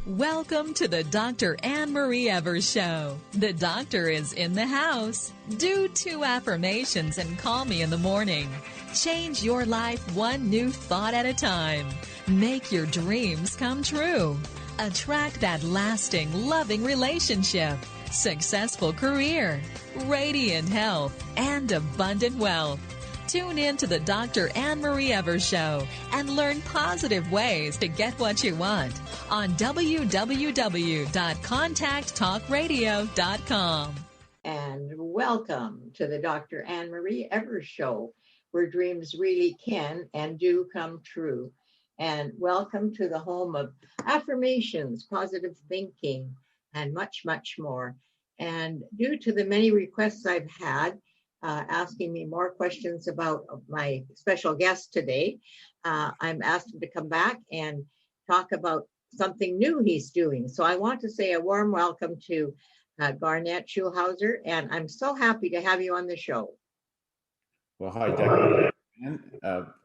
Welcome to the Dr. Anne Marie Evers Show. The doctor is in the house. Do 2 affirmations and call me in the morning. Change your life one new thought at a time. Make your dreams come true. Attract that lasting, loving relationship, successful career, radiant health, and abundant wealth. Tune in to the Dr. Anne Marie Evers Show and learn positive ways to get what you want on www.contacttalkradio.com. And welcome to the Dr. Anne Marie Evers Show, where dreams really can and do come true. And welcome to the home of affirmations, positive thinking, and much, much more. And due to the many requests I've had, asking me more questions about my special guest today, I'm asked him to come back and talk about something new he's doing. So I want to say a warm welcome to Garnett Schulhauser, and I'm so happy to have you on the show. Well, hi, Dr.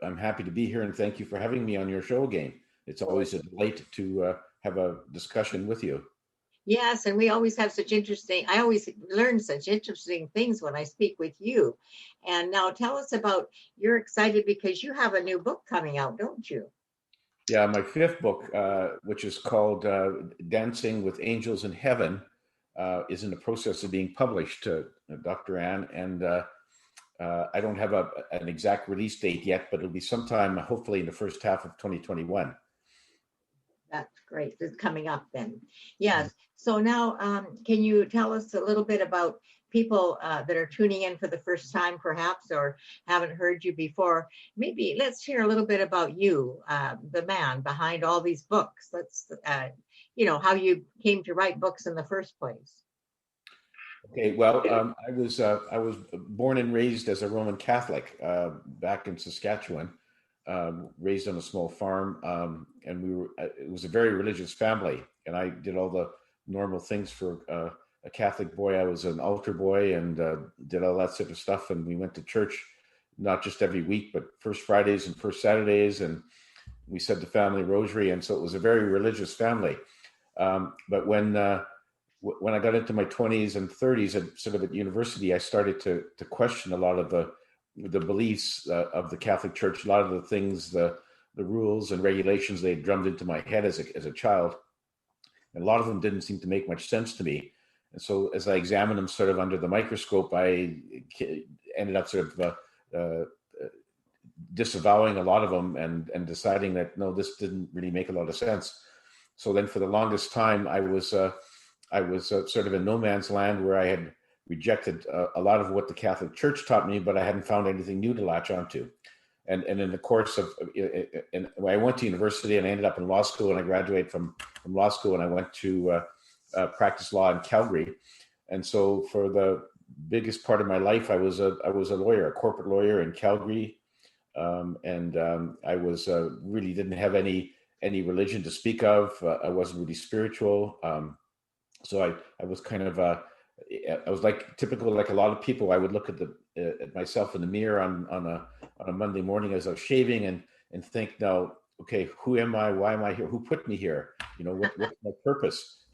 I'm happy to be here, and thank you for having me on your show again. It's always a delight to have a discussion with you. Yes, and we always have I always learn such interesting things when I speak with you. And now tell us about, you're excited because you have a new book coming out, don't you? Yeah, my 5th book, which is called Dancing with Angels in Heaven, is in the process of being published, Dr. Anne. And I don't have an exact release date yet, but it'll be sometime, hopefully, in the first half of 2021. That's great. It's coming up then. Yes. So now, can you tell us a little bit about people that are tuning in for the first time, perhaps, or haven't heard you before? Maybe let's hear a little bit about you, the man behind all these books. Let's, how you came to write books in the first place. Okay. Well, I was born and raised as a Roman Catholic back in Saskatchewan. Raised on a small farm, and it was a very religious family, and I did all the normal things for a Catholic boy. I was an altar boy and did all that sort of stuff, and we went to church not just every week, but first Fridays and first Saturdays, and we said the family rosary, and so it was a very religious family. But when I got into my 20s and 30s at university, I started to question a lot of the beliefs of the Catholic Church, a lot of the things, the rules and regulations they had drummed into my head as a child. And a lot of them didn't seem to make much sense to me. And so as I examined them sort of under the microscope, I ended up sort of disavowing a lot of them and deciding that, no, this didn't really make a lot of sense. So then for the longest time, I was sort of in no man's land, where I had rejected a lot of what the Catholic Church taught me, but I hadn't found anything new to latch onto. And in the course of, when I went to university and I ended up in law school, and I graduated from law school, and I went to practice law in Calgary. And so for the biggest part of my life, I was a lawyer, a corporate lawyer in Calgary. And I was really didn't have any religion to speak of. I wasn't really spiritual. So I was kind of I was typical, like a lot of people. I would look at myself in the mirror on a Monday morning as I was shaving and think, now, okay, who am I? Why am I here? Who put me here? What's my purpose?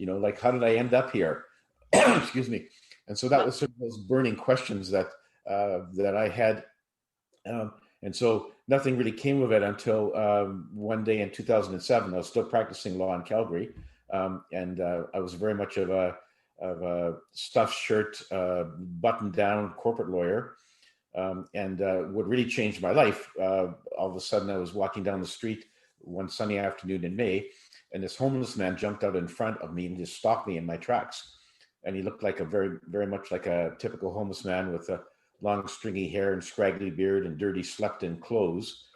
How did I end up here? Excuse me. And so that was sort of those burning questions that I had. And so nothing really came of it until one day in 2007. I was still practicing law in Calgary, and I was very much of a stuffed shirt, buttoned down corporate lawyer, and what really changed my life. All of a sudden, I was walking down the street one sunny afternoon in May, and this homeless man jumped out in front of me and just stopped me in my tracks. And he looked like very, very much like a typical homeless man with a long, stringy hair and scraggly beard and dirty, slept-in clothes.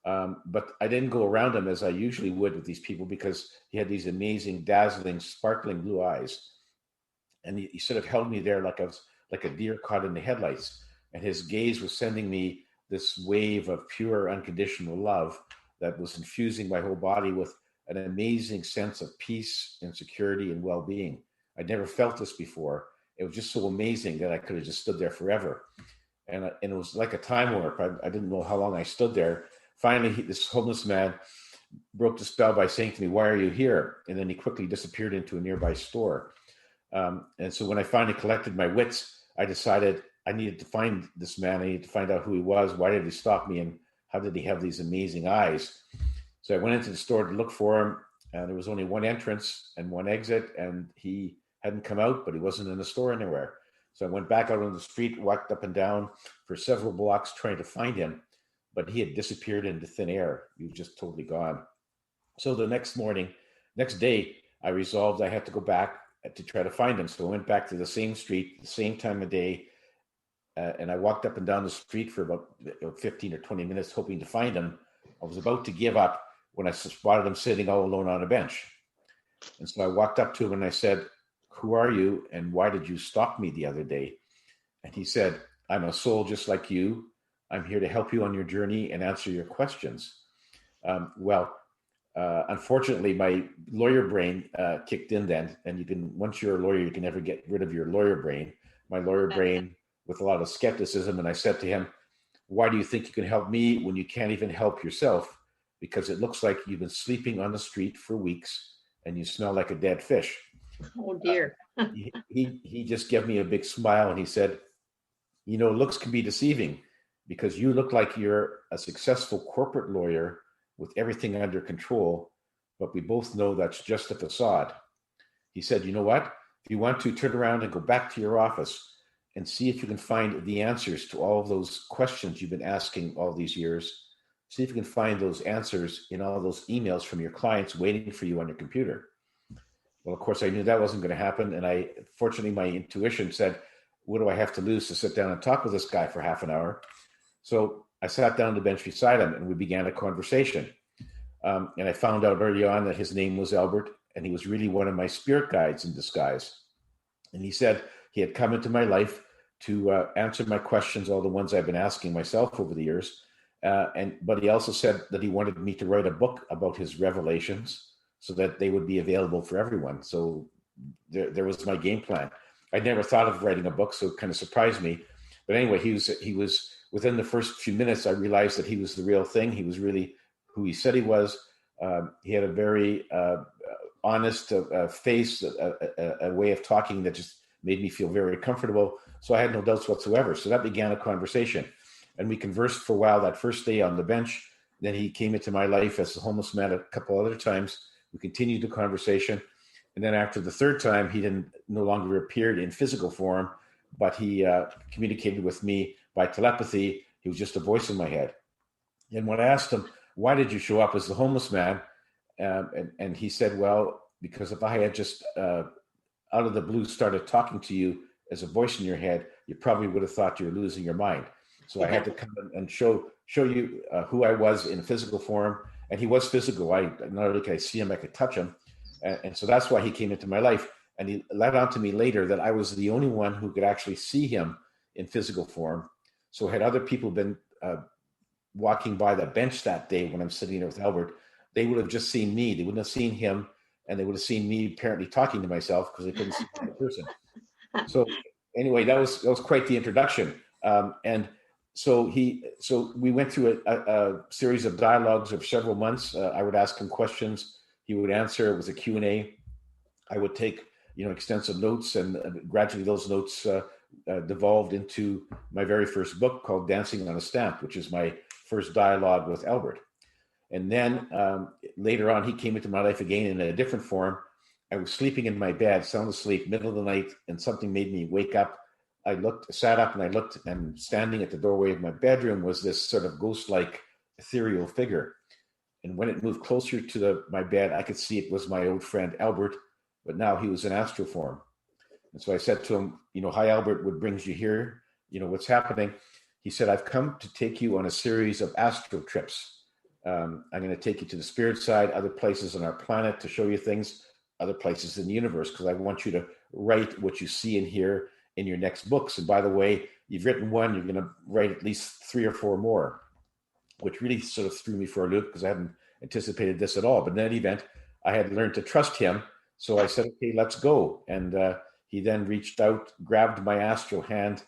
But I didn't go around him as I usually would with these people, because he had these amazing, dazzling, sparkling blue eyes. And he sort of held me there like I was like a deer caught in the headlights. And his gaze was sending me this wave of pure, unconditional love that was infusing my whole body with an amazing sense of peace and security and well-being. I'd never felt this before. It was just so amazing that I could have just stood there forever. And it was like a time warp. I didn't know how long I stood there. Finally, this homeless man broke the spell by saying to me, "Why are you here?" And then he quickly disappeared into a nearby store. And so when I finally collected my wits, I decided I needed to find this man. I needed to find out who he was. Why did he stalk me? And how did he have these amazing eyes? So I went into the store to look for him. And there was only one entrance and one exit. And he hadn't come out, but he wasn't in the store anywhere. So I went back out on the street, walked up and down for several blocks trying to find him. But he had disappeared into thin air. He was just totally gone. So the next day, I resolved I had to go back to try to find him. So I went back to the same street, the same time of day, and I walked up and down the street for about 15 or 20 minutes, hoping to find him. I was about to give up when I spotted him sitting all alone on a bench. And so I walked up to him and I said, "Who are you, and why did you stalk me the other day?" And he said, "I'm a soul just like you. I'm here to help you on your journey and answer your questions." Unfortunately, my lawyer brain kicked in then, and once you're a lawyer, you can never get rid of your lawyer brain. My lawyer brain with a lot of skepticism, and I said to him, "Why do you think you can help me when you can't even help yourself? Because it looks like you've been sleeping on the street for weeks and you smell like a dead fish." Oh dear. He just gave me a big smile and he said, "Looks can be deceiving because you look like you're a successful corporate lawyer with everything under control, but we both know that's just a facade." He said, "You know what? If you want to, turn around and go back to your office and see if you can find the answers to all of those questions you've been asking all these years. See if you can find those answers in all those emails from your clients waiting for you on your computer." Well, of course, I knew that wasn't going to happen. And fortunately, my intuition said, what do I have to lose to sit down and talk with this guy for half an hour? So I sat down on the bench beside him and we began a conversation. And I found out early on that his name was Albert, and he was really one of my spirit guides in disguise. And he said he had come into my life to answer my questions, all the ones I've been asking myself over the years. But he also said that he wanted me to write a book about his revelations so that they would be available for everyone. So there was my game plan. I'd never thought of writing a book, so it kind of surprised me. But anyway, he was within the first few minutes, I realized that he was the real thing. He was really who he said he was. He had a very honest face, a way of talking that just made me feel very comfortable. So I had no doubts whatsoever. So that began a conversation. And we conversed for a while that first day on the bench. Then he came into my life as a homeless man a couple other times. We continued the conversation. And then after the third time, he no longer appeared in physical form, but he communicated with me by telepathy. He was just a voice in my head. And when I asked him, "Why did you show up as the homeless man?" And he said, "Well, because if I had just out of the blue started talking to you as a voice in your head, you probably would have thought you were losing your mind. So I had to come and show you who I was in physical form." And he was physical. Not only could I see him, I could touch him. And so that's why he came into my life. And he let on to me later that I was the only one who could actually see him in physical form. So had other people been walking by the bench that day when I'm sitting there with Albert, they would have just seen me. They wouldn't have seen him, and they would have seen me apparently talking to myself because they couldn't see the person. So anyway, that was quite the introduction. And so we went through a series of dialogues of several months. I would ask him questions. He would answer. It was a Q&A. I would take extensive notes, and gradually those notes devolved into my very first book called Dancing on a Stamp, which is my first dialogue with Albert. And then later on, he came into my life again in a different form. I was sleeping in my bed, sound asleep, middle of the night, and something made me wake up. I sat up and I looked, and standing at the doorway of my bedroom was this sort of ghost-like ethereal figure. And when it moved closer to my bed, I could see it was my old friend Albert, but now he was in astral form. And so I said to him, "Hi, Albert, what brings you here? What's happening?" He said, "I've come to take you on a series of astral trips. I'm going to take you to the spirit side, other places on our planet to show you things, other places in the universe, because I want you to write what you see and hear in your next books. And by the way, you've written one, you're going to write at least 3 or 4 more," which really sort of threw me for a loop because I hadn't anticipated this at all. But in that event, I had learned to trust him. So I said, "Okay, let's go." And he then reached out, grabbed my astral hand,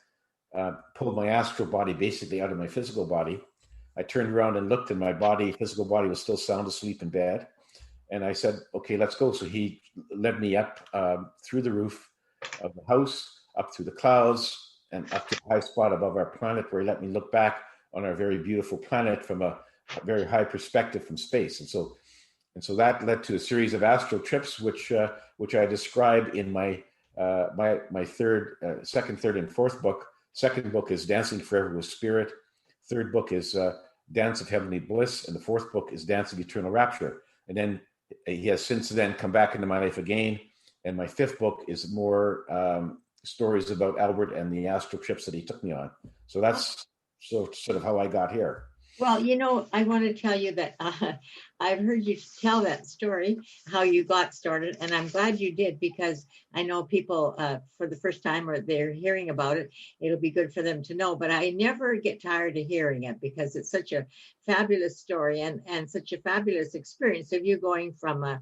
pulled my astral body basically out of my physical body. I turned around and looked, and my physical body was still sound asleep in bed. And I said, okay, let's go. So he led me up through the roof of the house, up through the clouds, and up to the high spot above our planet, where he let me look back on our very beautiful planet from a very high perspective from space. And so that led to a series of astral trips, which I describe in my second, third, and fourth book. Second book is Dancing Forever with Spirit. Third book is Dance of Heavenly Bliss, and the fourth book is Dance of Eternal Rapture. And then he has since then come back into my life again. And my fifth book is more stories about Albert and the astral trips that he took me on. So that's sort of how I got here. Well, I want to tell you that I've heard you tell that story, how you got started, and I'm glad you did, because I know people for the first time, or they're hearing about it, it'll be good for them to know. But I never get tired of hearing it, because it's such a fabulous story and such a fabulous experience of you going from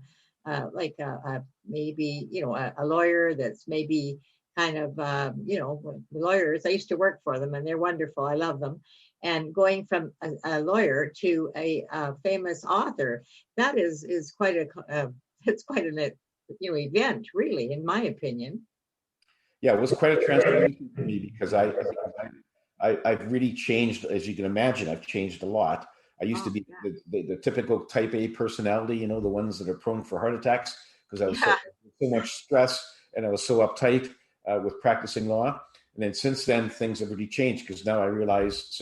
maybe a lawyer that's maybe kind of lawyers. I used to work for them, and they're wonderful. I love them. And going from a lawyer to a famous author, that is quite it's quite an event, really, in my opinion. Yeah, it was quite a transformation for me, because I've really changed, as you can imagine. I've changed a lot. I used to be the typical type A personality, the ones that are prone for heart attacks, because I was so much stress, and I was so uptight with practicing law. And then since then, things have really changed, because now I realize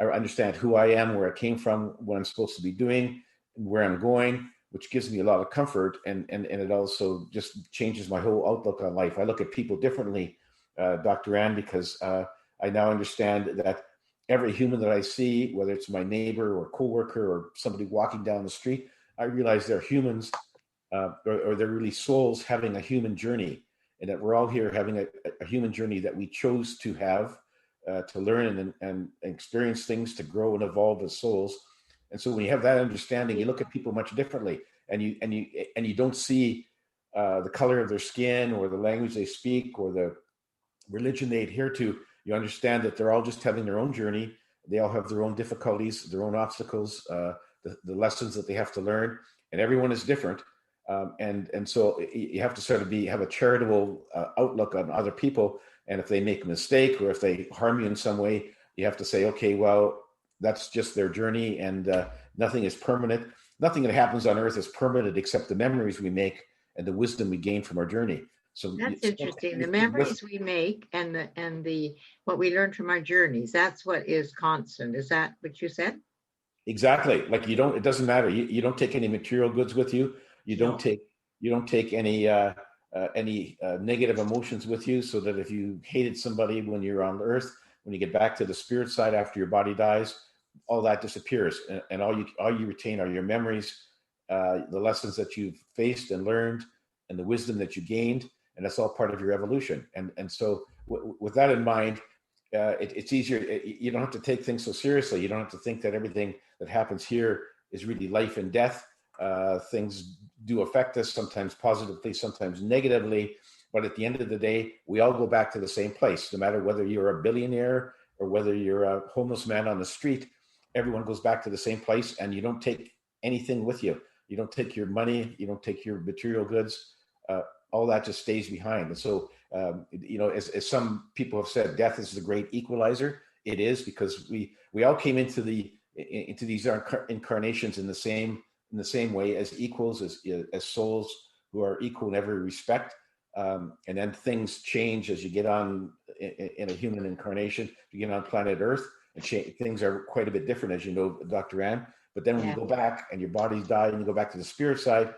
I understand who I am, where I came from, what I'm supposed to be doing, and where I'm going, which gives me a lot of comfort. And it also just changes my whole outlook on life. I look at people differently, Dr. Ann, because I now understand that every human that I see, whether it's my neighbor or coworker or somebody walking down the street, I realize they're humans, or they're really souls having a human journey. And that we're all here having a human journey that we chose to have, to learn and experience things, to grow and evolve as souls. And so when you have that understanding, you look at people much differently, and you don't see the color of their skin, or the language they speak, or the religion they adhere to. You understand that they're all just having their own journey. They all have their own difficulties, their own obstacles, the lessons that they have to learn, and everyone is different. And so you have to sort of have a charitable outlook on other people. And if they make a mistake, or if they harm you in some way, you have to say, okay, well, that's just their journey, and nothing is permanent. Nothing that happens on earth is permanent, except the memories we make and the wisdom we gain from our journey. So that's interesting. The memories we make and the what we learn from our journeys, that's what is constant. Is that what you said? Exactly. Like it doesn't matter. You don't take any material goods with you. You don't take any negative emotions with you, so that if you hated somebody when you're on earth, when you get back to the spirit side after your body dies, all that disappears, and all you retain are your memories, the lessons that you've faced and learned, and the wisdom that you gained, and that's all part of your evolution. And so with that in mind, it's easier. You don't have to take things so seriously. You don't have to think that everything that happens here is really life and death. Things do affect us, sometimes positively, sometimes negatively. But at the end of the day, we all go back to the same place. No matter whether you're a billionaire or whether you're a homeless man on the street, everyone goes back to the same place, and you don't take anything with you. You don't take your money. You don't take your material goods. All that just stays behind. And so, as some people have said, death is the great equalizer. It is, because we all came into these incarnations in the same way, as equals, as souls who are equal in every respect. And then things change as you get on in a human incarnation. You get on planet Earth, and things are quite a bit different, as you know, Dr. Ann. But then when you go back and your body's died, and you go back to the spirit side,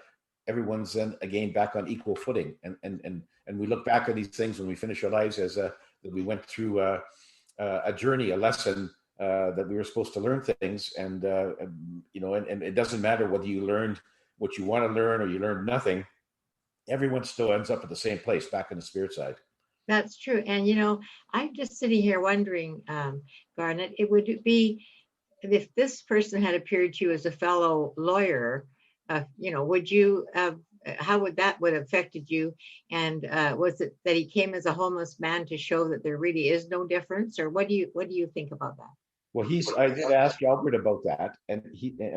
everyone's then again back on equal footing. And we look back at these things when we finish our lives as that we went through a journey, a lesson, that we were supposed to learn things. And it doesn't matter whether you learned what you want to learn or you learned nothing. Everyone still ends up at the same place, back in the spirit side. That's true. And I'm just sitting here wondering, Garnet, it would be, if this person had appeared to you as a fellow lawyer, would you how would that have affected you? And was it that he came as a homeless man to show that there really is no difference, or what do you think about that? Well, I did ask Albert about that, and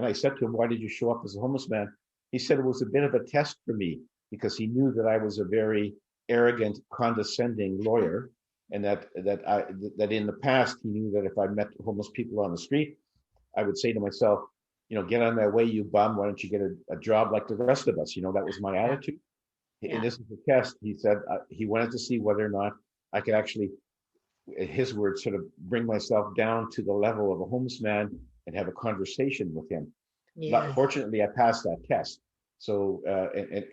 I said to him, "Why did you show up as a homeless man?" He said it was a bit of a test for me because he knew that I was a very arrogant, condescending lawyer, and that in the past he knew that if I met homeless people on the street, I would say to myself, get on my way, you bum. Why don't you get a job like the rest of us? That was my attitude. Yeah. And this is the test. He said he wanted to see whether or not I could actually, in his words, sort of bring myself down to the level of a homeless man and have a conversation with him. But fortunately, I passed that test. So,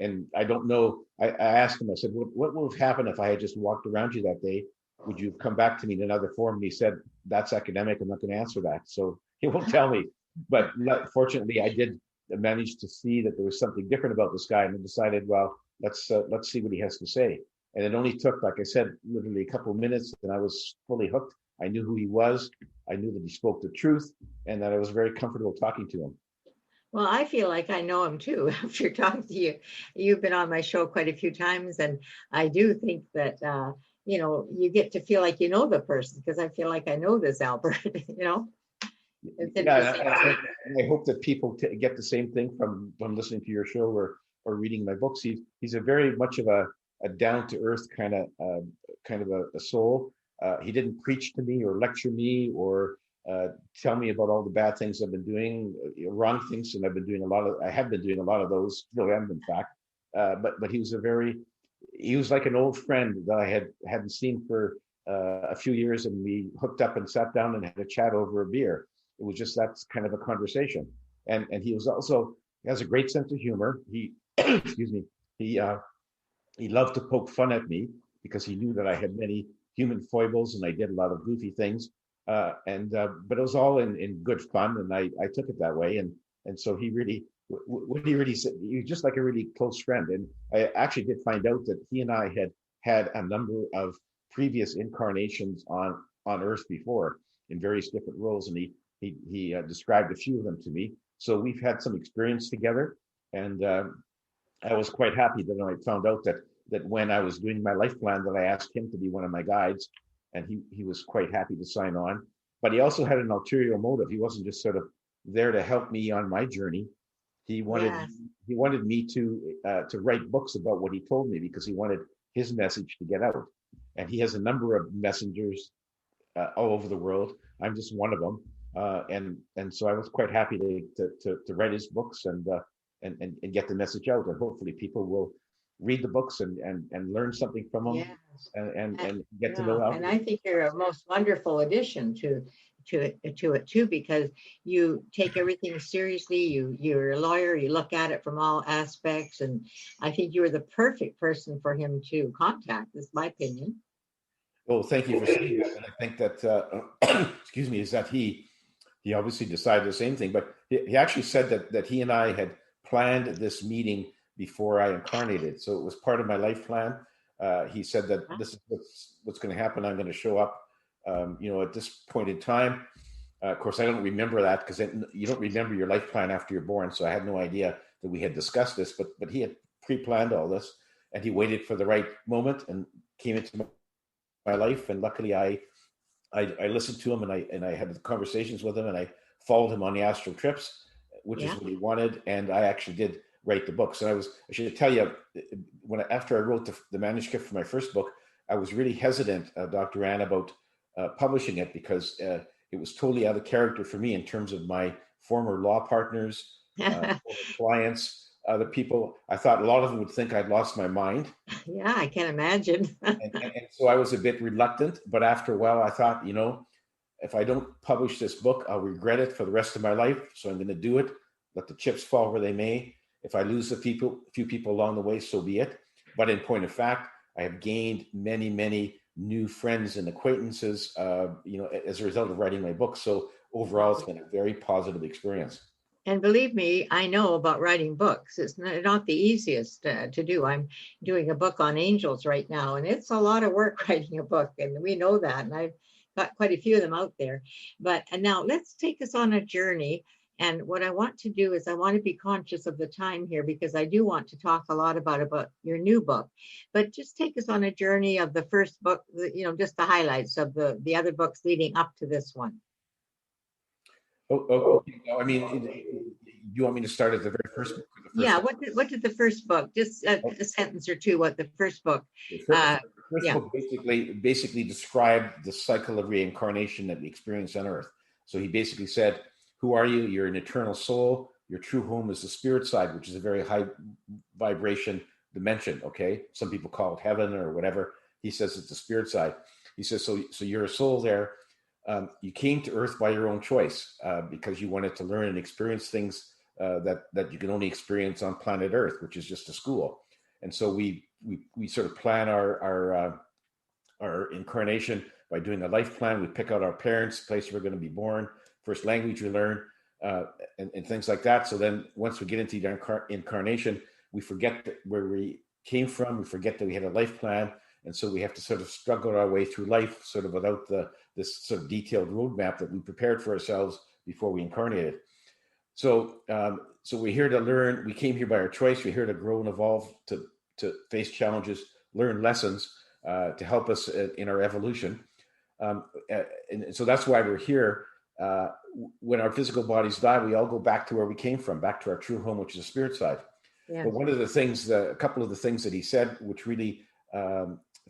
and I don't know. I asked him. I said, "What would have happened if I had just walked around you that day? Would you have come back to me in another form?" And he said, "That's academic. I'm not going to answer that." So he won't tell me. But fortunately, I did manage to see that there was something different about this guy, and I decided, well, let's see what he has to say. And it only took, like I said, literally a couple of minutes, and I was fully hooked. I knew who he was. I knew that he spoke the truth, and that I was very comfortable talking to him. Well, I feel like I know him too after talking to you. You've been on my show quite a few times, and I do think that you get to feel like you know the person, because I feel like I know this Albert. It's interesting. I hope that people get the same thing from listening to your show or reading my books. He's a very much of a down to earth kind of a soul. He didn't preach to me or lecture me or tell me about all the bad things I've been doing, wrong things, and I have been doing a lot of those, still am, in fact. But he was like an old friend that I hadn't seen for a few years, and we hooked up and sat down and had a chat over a beer. It was just that kind of a conversation, and he has a great sense of humor. He excuse me, he loved to poke fun at me because he knew that I had many human foibles and I did a lot of goofy things. But it was all in good fun, and I took it that way. And so what he really said, he was just like a really close friend. And I actually did find out that he and I had a number of previous incarnations on Earth before in various different roles, and he described a few of them to me. So we've had some experience together, and I was quite happy that I found out that when I was doing my life plan, that I asked him to be one of my guides, and he was quite happy to sign on. But he also had an ulterior motive. He wasn't just sort of there to help me on my journey. He wanted me to write books about what he told me, because he wanted his message to get out. And he has a number of messengers all over the world. I'm just one of them. And so I was quite happy to write his books and get the message out. And hopefully people will read the books and learn something from them. Yes. and get to know. And I think you're a most wonderful addition to it too, because you take everything seriously. You're a lawyer. You look at it from all aspects, and I think you are the perfect person for him to contact. This is my opinion. Well, thank you for saying that. And I think that excuse me, is that he obviously decided the same thing, but he actually said that he and I had planned this meeting before I incarnated, so it was part of my life plan. He said that this is what's going to happen. I'm going to show up, at this point in time. Of course, I don't remember that, because you don't remember your life plan after you're born. So I had no idea that we had discussed this, but he had pre-planned all this, and he waited for the right moment and came into my life. And luckily, I listened to him, and I had conversations with him, and I followed him on the astral trips, which is what he wanted. And I actually did write the book. So I should tell you, after I wrote the manuscript for my first book, I was really hesitant, Dr. Ann, about publishing it, because it was totally out of character for me in terms of my former law partners, former clients, other people. I thought a lot of them would think I'd lost my mind. Yeah, I can imagine. and so I was a bit reluctant, but after a while I thought, if I don't publish this book, I'll regret it for the rest of my life. So I'm going to do it. Let the chips fall where they may. If I lose a few people along the way, so be it. But in point of fact, I have gained many, many new friends and acquaintances, as a result of writing my book. So overall, it's been a very positive experience. And believe me, I know about writing books. It's not the easiest to do. I'm doing a book on angels right now, and it's a lot of work writing a book, and we know that. And I've got quite a few of them out there. And now let's take us on a journey. And what I want to do is I want to be conscious of the time here, because I do want to talk a lot about your new book. But just take us on a journey of the first book, just the highlights of the other books leading up to this one. Okay. No, I mean, you want me to start at the very first book? Or the first Yeah. book? What did the first book? Just Oh, a sentence or two. What the first book? the first Yeah. book basically described the cycle of reincarnation that we experience on Earth. So he basically said, "Who are you? You're an eternal soul. Your true home is the spirit side, which is a very high vibration dimension." Okay, some people call it heaven or whatever. He says it's the spirit side. He says, so you're a soul there. You came to Earth by your own choice because you wanted to learn and experience things that you can only experience on planet Earth, which is just a school. And so we sort of plan our incarnation by doing a life plan. We pick out our parents, place we're going to be born, first language we learn, and things like that. So then once we get into the incarnation, we forget where we came from. We forget that we had a life plan. And so we have to sort of struggle our way through life sort of without this sort of detailed roadmap that we prepared for ourselves before we incarnated. So we're here to learn. We came here by our choice. We're here to grow and evolve, to face challenges, learn lessons, to help us in our evolution. And so that's why we're here. When our physical bodies die, we all go back to where we came from, back to our true home, which is the spirit side. Yeah. But one of the things, a couple of the things that he said, which really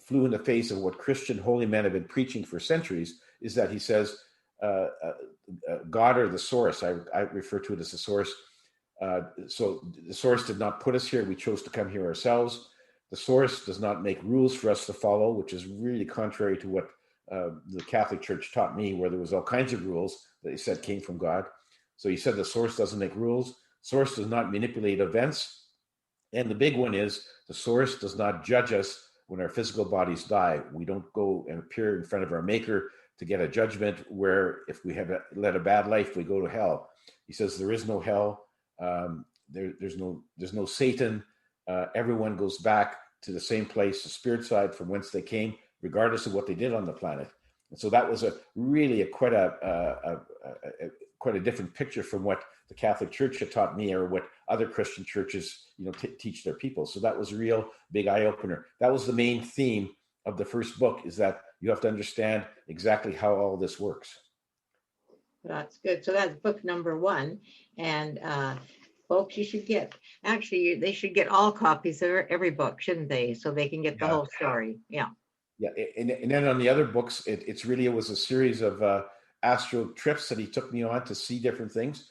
flew in the face of what Christian holy men have been preaching for centuries, is that he says, God or the source, I refer to it as the source. So the source did not put us here. We chose to come here ourselves. The source does not make rules for us to follow, which is really contrary to what the Catholic Church taught me, where there was all kinds of rules that he said came from God. So he said the source doesn't make rules. Source does not manipulate events. And the big one is the source does not judge us when our physical bodies die. We don't go and appear in front of our maker to get a judgment where if we have led a bad life, we go to hell. He says there is no hell. There's no Satan. Everyone goes back to the same place, the spirit side from whence they came, regardless of what they did on the planet. And so that was quite a different picture from what the Catholic Church had taught me, or what other Christian churches, teach their people. So that was a real big eye opener. That was the main theme of the first book, is that you have to understand exactly how all this works. That's good. So that's book number one. And folks, they should get all copies of every book, shouldn't they? So they can get the whole story. Yeah. Yeah. And then on the other books, it was a series of astral trips that he took me on to see different things.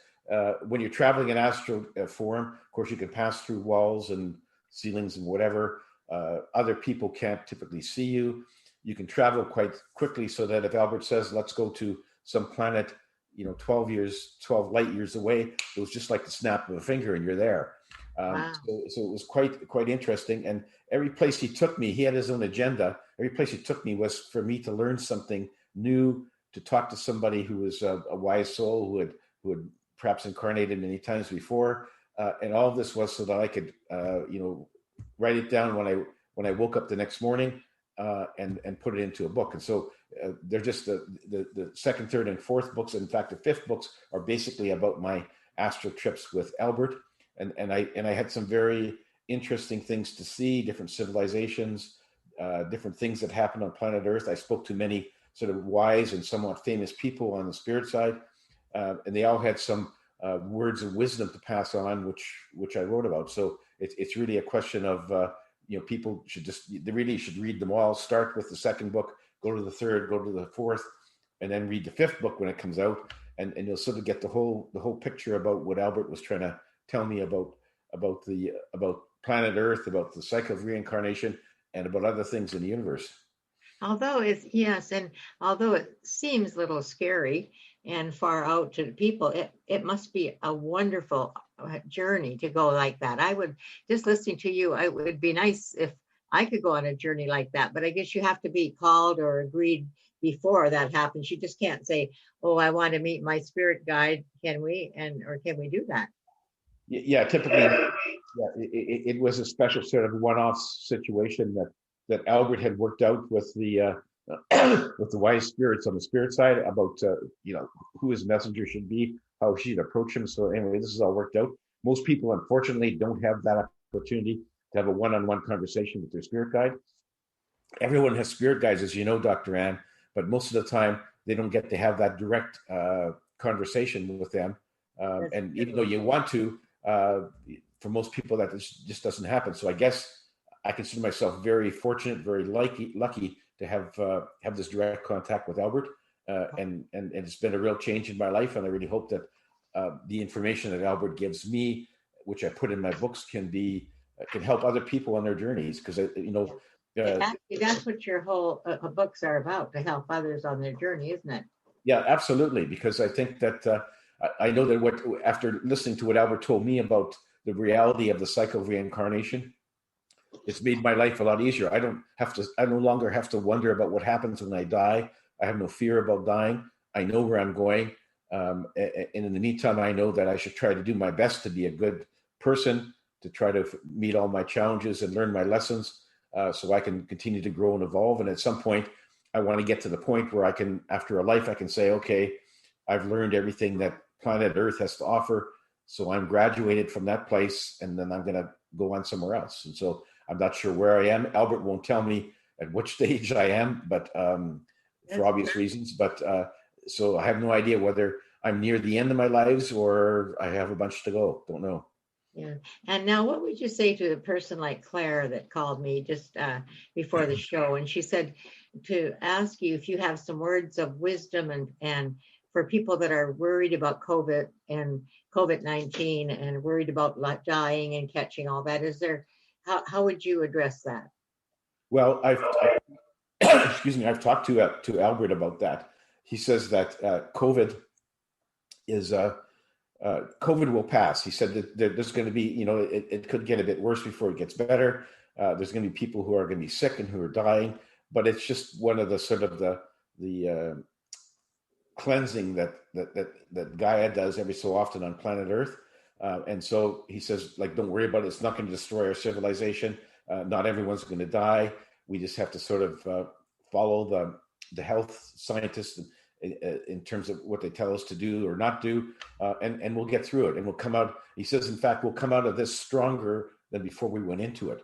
When you're traveling in astral form, of course, you can pass through walls and ceilings and whatever. Other people can't typically see you. You can travel quite quickly, so that if Albert says, let's go to some planet, 12 light years away, it was just like the snap of a finger and you're there. Wow. So it was quite interesting. And every place he took me, he had his own agenda. Every place he took me was for me to learn something new, to talk to somebody who was a wise soul who had perhaps incarnated many times before. And all of this was so that I could, write it down when I woke up the next morning, and put it into a book. And so they're just the second, third, and fourth books. In fact, the fifth books are basically about my astral trips with Albert. And I had some very interesting things to see, different civilizations, different things that happened on planet Earth. I spoke to many sort of wise and somewhat famous people on the spirit side, and they all had some words of wisdom to pass on, which I wrote about. So it's really a question of people they really should read them all. Start with the second book, go to the third, go to the fourth, and then read the fifth book when it comes out, and you'll sort of get the whole picture about what Albert was trying to tell me about planet Earth, about the cycle of reincarnation, and about other things in the universe. Although it seems a little scary and far out to the people, it must be a wonderful journey to go like that. I would, just listening to you, it would be nice if I could go on a journey like that, but I guess you have to be called or agreed before that happens. You just can't say, oh, I want to meet my spirit guide. Can we? Or can we do that? Yeah, typically, it was a special sort of one-off situation that Albert had worked out with the with the wise spirits on the spirit side about who his messenger should be, how she'd approach him. So anyway, this is all worked out. Most people, unfortunately, don't have that opportunity to have a one-on-one conversation with their spirit guide. Everyone has spirit guides, as you know, Dr. Ann, but most of the time they don't get to have that direct conversation with them. And even though you want to, for most people, that just doesn't happen. So I guess I consider myself very fortunate, very lucky to have this direct contact with Albert. And it's been a real change in my life. And I really hope that the information that Albert gives me, which I put in my books, can help other people on their journeys. Because actually, that's what your whole books are about, to help others on their journey, isn't it? Yeah, absolutely. Because I think that I know that after listening to what Albert told me about the reality of the cycle of reincarnation, it's made my life a lot easier. I no longer have to wonder about what happens when I die. I have no fear about dying. I know where I'm going. And in the meantime, I know that I should try to do my best to be a good person, to try to meet all my challenges and learn my lessons, so I can continue to grow and evolve. And at some point, I want to get to the point where I can, after a life, I can say, okay, I've learned everything that planet Earth has to offer. So I'm graduated from that place, and then I'm going to go on somewhere else. And so I'm not sure where I am. Albert won't tell me at which stage I am, but for obvious reasons. But so I have no idea whether I'm near the end of my lives or I have a bunch to go. Don't know. Yeah. And now, what would you say to a person like Claire that called me just before the show? And she said to ask you if you have some words of wisdom and for people that are worried about COVID and COVID-19 and worried about dying and catching all that. How would you address that? Well, I've talked to Albert about that. He says that COVID will pass. He said that there's going to be, it could get a bit worse before it gets better. There's going to be people who are going to be sick and who are dying, but it's just one of the sort of the cleansing that Gaia does every so often on planet Earth. And so he says, don't worry about it. It's not going to destroy our civilization. Not everyone's going to die. We just have to sort of follow the health scientists in terms of what they tell us to do or not do, and we'll get through it. And we'll come out. He says, in fact, we'll come out of this stronger than before we went into it.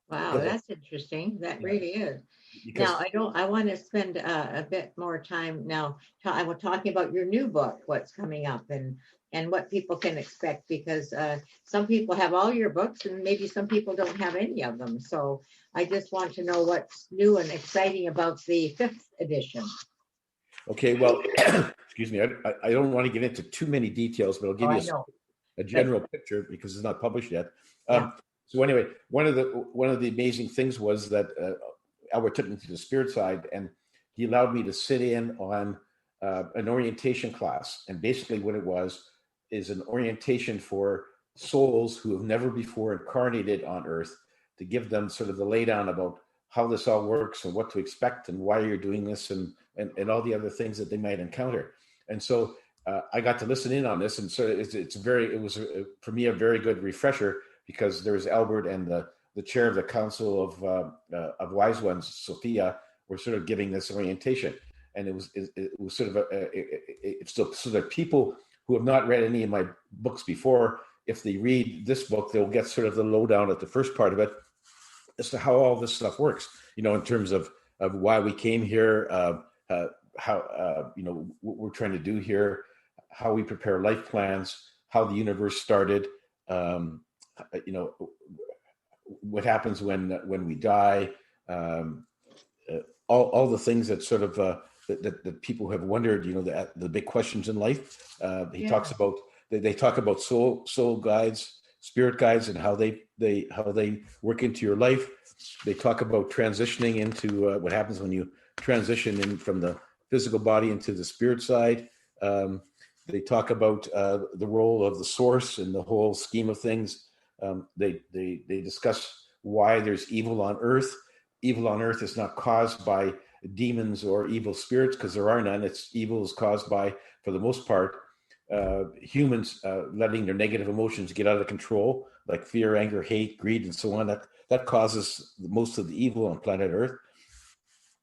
Wow, that's interesting. That really is. Now, I want to spend a bit more time now. I was talking about your new book, what's coming up, and what people can expect, because some people have all your books and maybe some people don't have any of them. So I just want to know what's new and exciting about the 5th edition. Okay, well, excuse me. I don't want to get into too many details, but I'll give you a general picture because it's not published yet. So anyway, one of the amazing things was that Albert took me to the spirit side, and he allowed me to sit in on an orientation class. And basically what it was is an orientation for souls who have never before incarnated on Earth, to give them sort of the laydown about how this all works and what to expect and why you're doing this and all the other things that they might encounter. And so I got to listen in on this. And so it was for me a very good refresher, because there was Albert and the chair of the Council of Wise Ones, Sophia, were sort of giving this orientation. And it was sort of so that people who have not read any of my books before, if they read this book, they'll get sort of the lowdown at the first part of it as to how all this stuff works, in terms of why we came here, how, what we're trying to do here, how we prepare life plans, how the universe started, what happens when we die, all the things that sort of that people have wondered, the big questions in life. He talks about, they talk about soul guides, spirit guides, and how they work into your life. They talk about transitioning into what happens when you transition in from the physical body into the spirit side. They talk about the role of the source in the whole scheme of things. They discuss why there's evil on Earth. Evil on Earth is not caused by demons or evil spirits, because there are none. Evil is caused by, for the most part, humans letting their negative emotions get out of control, like fear, anger, hate, greed, and so on. That causes most of the evil on planet Earth.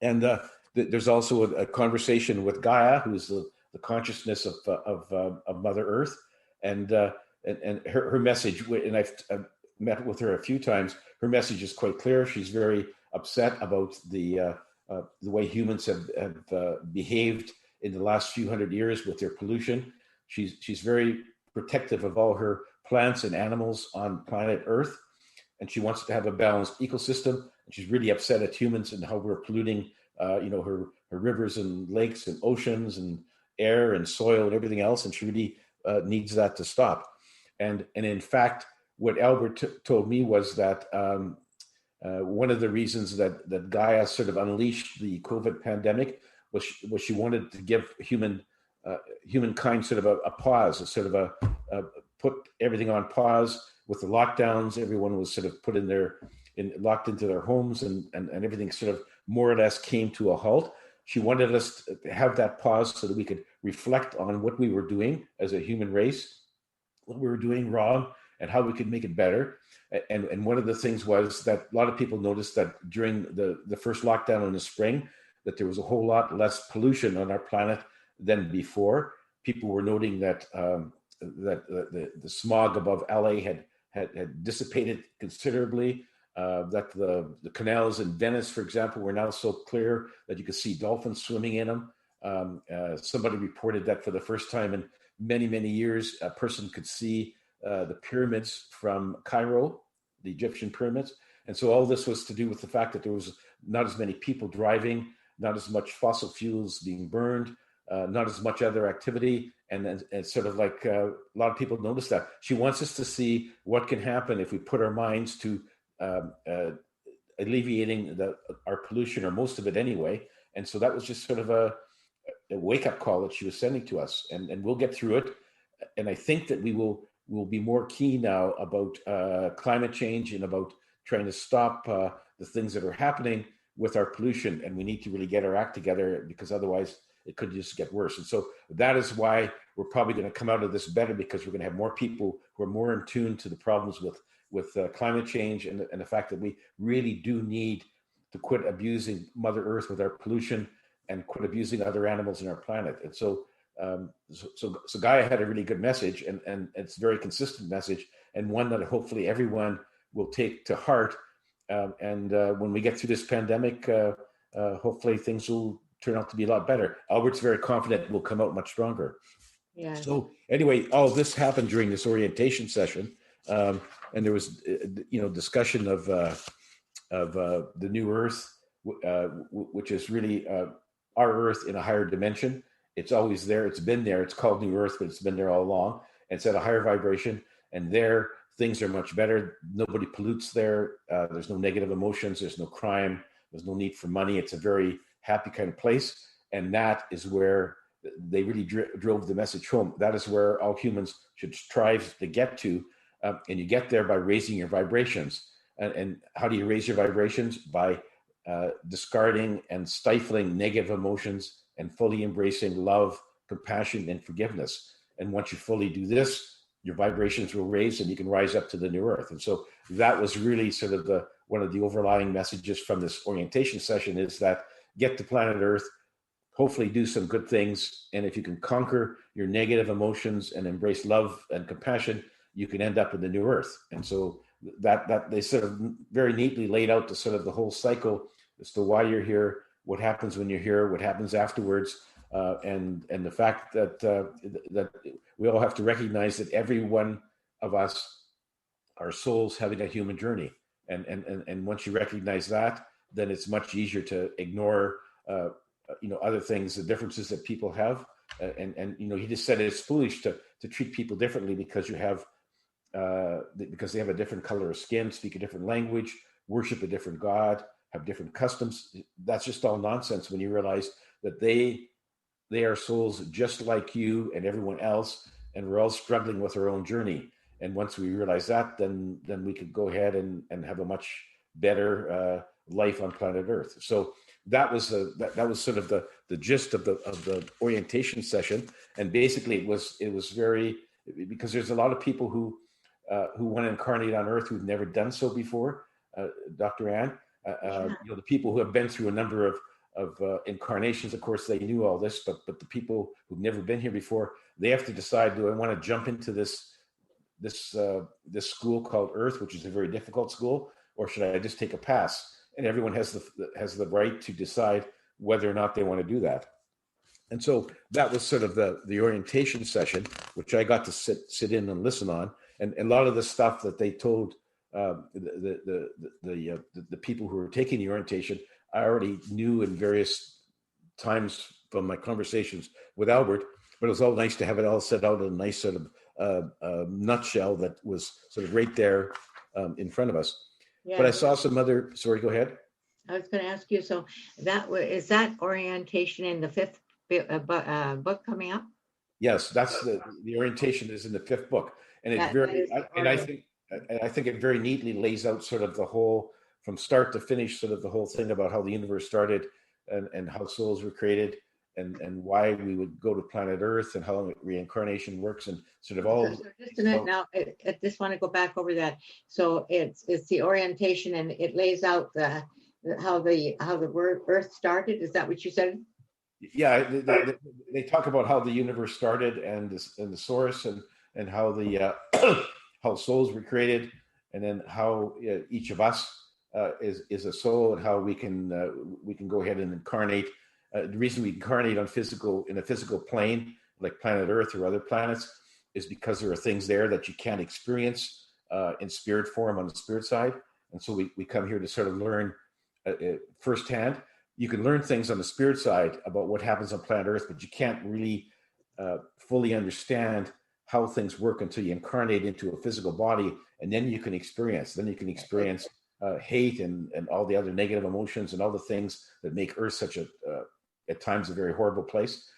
And there's also a conversation with Gaia, who's the consciousness of Mother Earth, and her message. And I've met with her a few times. Her message is quite clear. She's very upset about the way humans have behaved in the last few hundred years with their pollution. She's very protective of all her plants and animals on planet Earth, and she wants to have a balanced ecosystem. And she's really upset at humans and how we're polluting, her rivers and lakes and oceans and air and soil and everything else. And she really needs that to stop. And in fact, what Albert told me was that one of the reasons that Gaia sort of unleashed the COVID pandemic was she wanted to give humankind sort of a pause, a sort of a put everything on pause with the lockdowns. Everyone was sort of put locked into their homes, and everything sort of more or less came to a halt. She wanted us to have that pause so that we could reflect on what we were doing as a human race, what we were doing wrong, and how we could make it better. And one of the things was that a lot of people noticed that during the first lockdown in the spring, that there was a whole lot less pollution on our planet than before. People were noting that the smog above LA had dissipated considerably. That the canals in Venice, for example, were now so clear that you could see dolphins swimming in them. Somebody reported that for the first time in many, many years, a person could see the pyramids from Cairo, the Egyptian pyramids. And so all this was to do with the fact that there was not as many people driving, not as much fossil fuels being burned, not as much other activity. And sort of like a lot of people noticed that. She wants us to see what can happen if we put our minds to alleviating our pollution, or most of it anyway. And so that was just sort of a wake-up call that she was sending to us. And we'll get through it. And I think that we'll be more keen now about climate change and about trying to stop the things that are happening with our pollution. And we need to really get our act together, because otherwise it could just get worse. And so that is why we're probably going to come out of this better, because we're going to have more people who are more in tune to the problems with climate change and the fact that we really do need to quit abusing Mother Earth with our pollution and quit abusing other animals in our planet. And so Gaia had a really good message, and it's a very consistent message, and one that hopefully everyone will take to heart. And when we get through this pandemic, hopefully things will turn out to be a lot better. Albert's very confident we'll come out much stronger. Yeah. So anyway, all this happened during this orientation session, and there was discussion of the new Earth, which is really our Earth in a higher dimension. It's always there. It's been there. It's called New Earth, but it's been there all along. It's at a higher vibration, and there things are much better. Nobody pollutes there. There's no negative emotions. There's no crime. There's no need for money. It's a very happy kind of place, and that is where they really drove the message home. That is where all humans should strive to get to, and you get there by raising your vibrations. And how do you raise your vibrations? By discarding and stifling negative emotions and fully embracing love, compassion, and forgiveness. And once you fully do this, your vibrations will raise and you can rise up to the new Earth. And so that was really sort of one of the overlying messages from this orientation session, is that get to planet Earth, hopefully do some good things. And if you can conquer your negative emotions and embrace love and compassion, you can end up in the new Earth. And so that they sort of very neatly laid out the sort of the whole cycle as to why you're here, what happens when you're here, what happens afterwards, and the fact that we all have to recognize that every one of us are souls having a human journey, and once you recognize that, then it's much easier to ignore other things, the differences that people have, and he just said it's foolish to treat people differently because they have a different color of skin, speak a different language, worship a different God, have different customs. That's just all nonsense when you realize that they are souls just like you and everyone else, and we're all struggling with our own journey. And once we realize that, then we could go ahead and have a much better life on planet Earth. So that was sort of the gist of the orientation session. And basically it was very, because there's a lot of people who want to incarnate on Earth who've never done so before, Dr. Ann. The people who have been through a number of incarnations, of course, they knew all this, but the people who've never been here before, they have to decide: do I want to jump into this school called Earth, which is a very difficult school, or should I just take a pass? And everyone has the right to decide whether or not they want to do that. And so that was sort of the orientation session, which I got to sit in and listen on. And a lot of the stuff that they told the people who were taking the orientation, I already knew in various times from my conversations with Albert. But it was all nice to have it all set out in a nice sort of nutshell that was sort of right there in front of us. Yeah. But I saw some other. Sorry, go ahead. I was going to ask you. So is that orientation in the fifth book coming up? Yes, that's the orientation is in the fifth book, and it's I think it very neatly lays out sort of the whole from start to finish, sort of the whole thing about how the universe started and how souls were created and why we would go to planet Earth and how reincarnation works and sort of all. So just a minute now, I just want to go back over that. So it's the orientation and it lays out how the word Earth started. Is that what you said? Yeah, they talk about how the universe started and the source and how the how souls were created, and then how each of us is a soul, and how we can go ahead and incarnate. The reason we incarnate in a physical plane like planet Earth or other planets is because there are things there that you can't experience in spirit form on the spirit side, and so we come here to sort of learn firsthand. You can learn things on the spirit side about what happens on planet Earth, but you can't really fully understand how things work until you incarnate into a physical body, and then you can experience. Then you can experience hate and all the other negative emotions and all the things that make Earth such at times a very horrible place.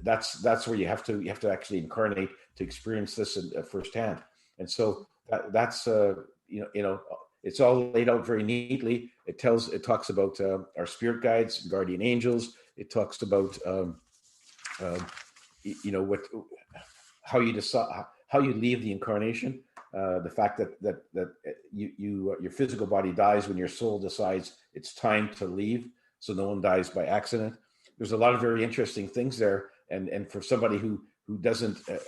That's where you have to actually incarnate to experience this firsthand. And so that's it's all laid out very neatly. It talks about our spirit guides, guardian angels. It talks about how you decide how you leave the incarnation. The fact that your physical body dies when your soul decides it's time to leave, so no one dies by accident. There's a lot of very interesting things there, and for somebody who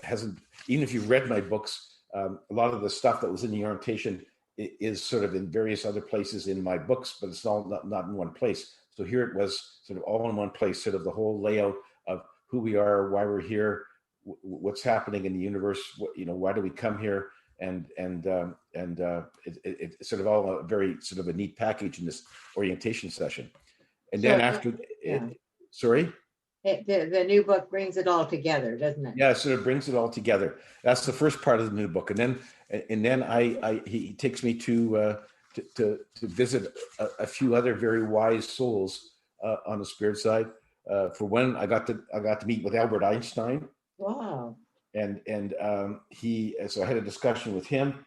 hasn't, even if you've read my books, a lot of the stuff that was in the orientation is sort of in various other places in my books, but it's all not in one place. So here it was sort of all in one place, sort of the whole layout of who we are, why we're here, what's happening in the universe, why do we come here, and it's sort of all a very sort of a neat package in this orientation session. And then sorry? The new book brings it all together, doesn't it? Yeah, so it brings it all together. That's the first part of the new book, and then he takes me to visit a few other very wise souls on the spirit side. For one, I got to meet with Albert Einstein. Wow. And so I had a discussion with him.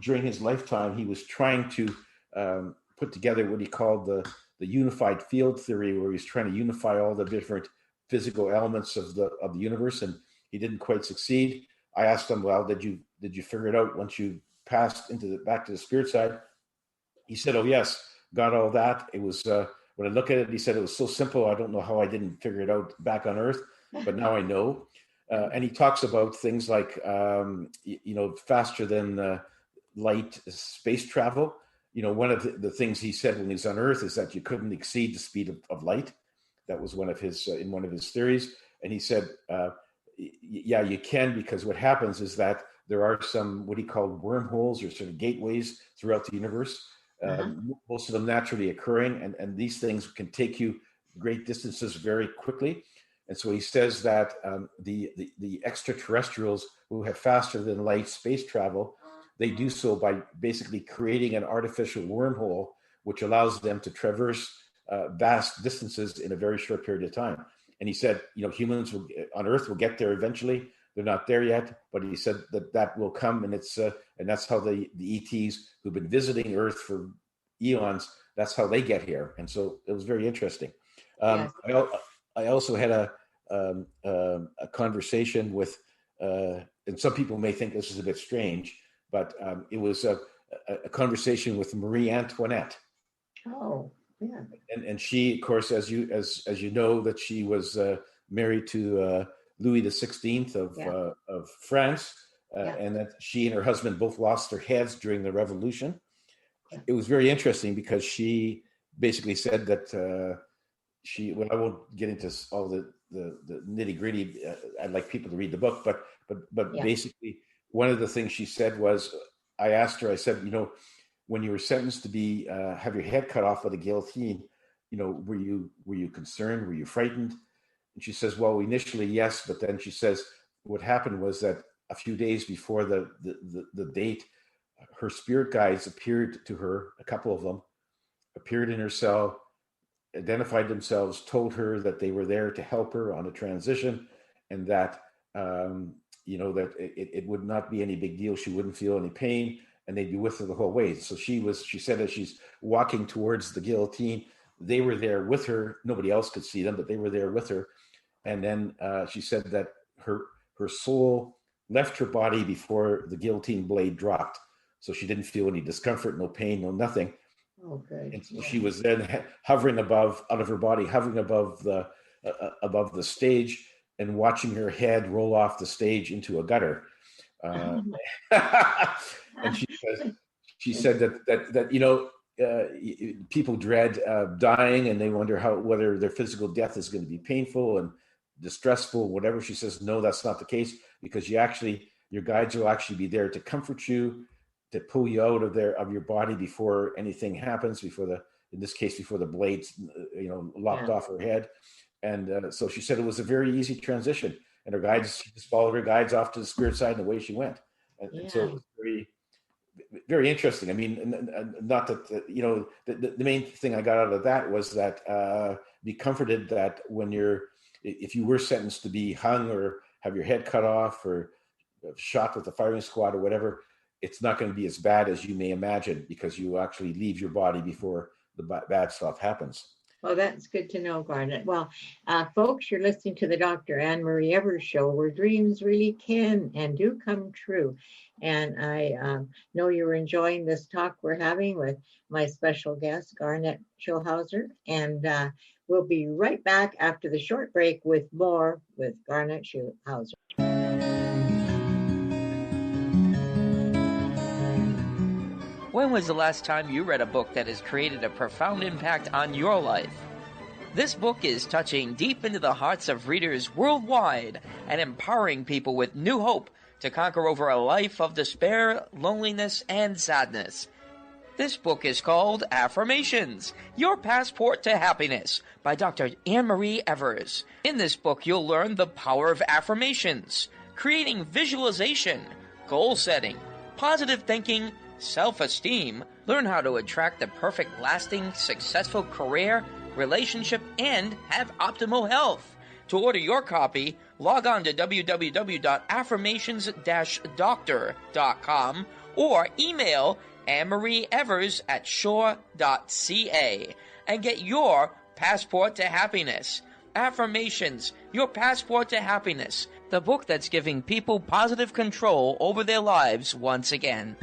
During his lifetime, he was trying to put together what he called the unified field theory, where he's trying to unify all the different physical elements of the universe, and he didn't quite succeed. I asked him, well, did you figure it out once you passed back to the spirit side? He said, oh yes, got all that. It was when I look at it, he said it was so simple. I don't know how I didn't figure it out back on Earth, but now I know. And he talks about things like faster than light space travel. One of the things he said when he was on Earth is that you couldn't exceed the speed of light. That was one of his in one of his theories. And he said, yeah, you can, because what happens is that there are some what he called wormholes or sort of gateways throughout the universe, most of them naturally occurring. And these things can take you great distances very quickly. And so he says that the extraterrestrials who have faster than light space travel, they do so by basically creating an artificial wormhole, which allows them to traverse vast distances in a very short period of time. And he said, humans on Earth will get there eventually. They're not there yet, but he said that will come, and and that's how the ETs who've been visiting Earth for eons, that's how they get here. And so it was very interesting. Yes. I also had a conversation with, and some people may think this is a bit strange, but it was a conversation with Marie Antoinette. Oh, yeah. And she, of course, as you know, that she was married to Louis XVI of France, and that she and her husband both lost their heads during the Revolution. Yeah. It was very interesting because she basically said that I won't get into all the the nitty gritty. I'd like people to read the book, but Yeah. basically, one of the things she said was, I asked her, I said, when you were sentenced to be have your head cut off with a guillotine, were you concerned? Were you frightened? And she says, well, initially, yes, but then she says what happened was that a few days before the date, her spirit guides appeared to her, a couple of them, appeared in her cell, identified themselves, told her that they were there to help her on a transition, and that that it would not be any big deal. She wouldn't feel any pain, and they'd be with her the whole way. So she said, as she's walking towards the guillotine, they were there with her. Nobody else could see them, but they were there with her. And then she said that her soul left her body before the guillotine blade dropped. So she didn't feel any discomfort, no pain, no nothing. Okay. And so she was then hovering out of her body, hovering above the stage, and watching her head roll off the stage into a gutter. And she said that people dread dying, and they wonder whether their physical death is going to be painful and distressful, whatever. She says, no, that's not the case, because your guides will actually be there to comfort you, to pull you out of your body before anything happens, in this case, before the blades, lopped off her head. And so she said it was a very easy transition, and she just followed her guides off to the spirit side, and away she went. And so it was very, very interesting. I mean, not that, the main thing I got out of that was that be comforted that if you were sentenced to be hung or have your head cut off or shot with a firing squad or whatever, it's not going to be as bad as you may imagine, because you actually leave your body before the bad stuff happens. Well, that's good to know, Garnet. Well, folks, you're listening to the Dr. Anne Marie Evers Show, where dreams really can and do come true. And I know you're enjoying this talk we're having with my special guest, Garnet Schulhauser. And we'll be right back after the short break with more with Garnet Schulhauser. When was the last time you read a book that has created a profound impact on your life? This book is touching deep into the hearts of readers worldwide and empowering people with new hope to conquer over a life of despair, loneliness, and sadness. This book is called Affirmations Your Passport to Happiness by Dr. Anne Marie Evers. In this book, you'll learn the power of affirmations, creating visualization, goal setting, positive thinking, self-esteem, learn how to attract the perfect, lasting, successful career, relationship, and have optimal health. To order your copy, log on to www.affirmations-doctor.com or email AnneMarieEvers@shore.ca and get your passport to happiness. Affirmations, Your Passport to Happiness, the book that's giving people positive control over their lives once again.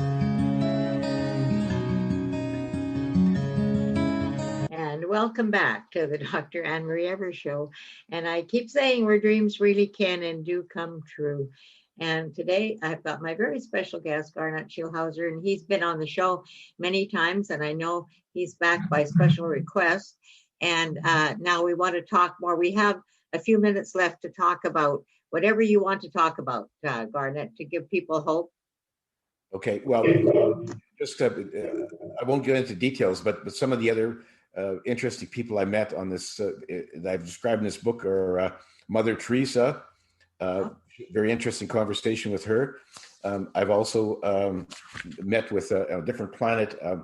Welcome back to the Dr. Anne Marie Evers Show. And I keep saying where dreams really can and do come true. And today I've got my very special guest, Garnet Schulhauser, and he's been on the show many times, and I know he's back by special request. And now we want to talk more. We have a few minutes left to talk about whatever you want to talk about, Garnet, to give people hope. Okay, well, just I won't get into details, but some of the other interesting people I met on this that I've described in this book are Mother Teresa. Very interesting conversation with her. I've also met with a different planet, a